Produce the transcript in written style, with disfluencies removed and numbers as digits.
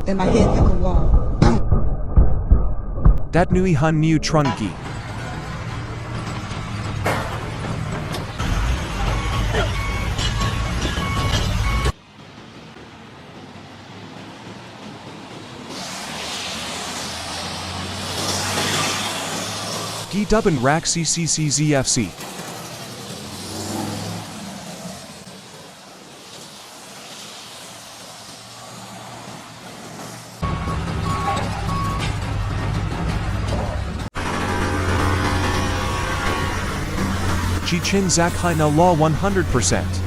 then my head hit the wall. Dat nui han new trunky. Gi dubben rack CCCZFC. Ji Chin Zak Hai Na Law 100%.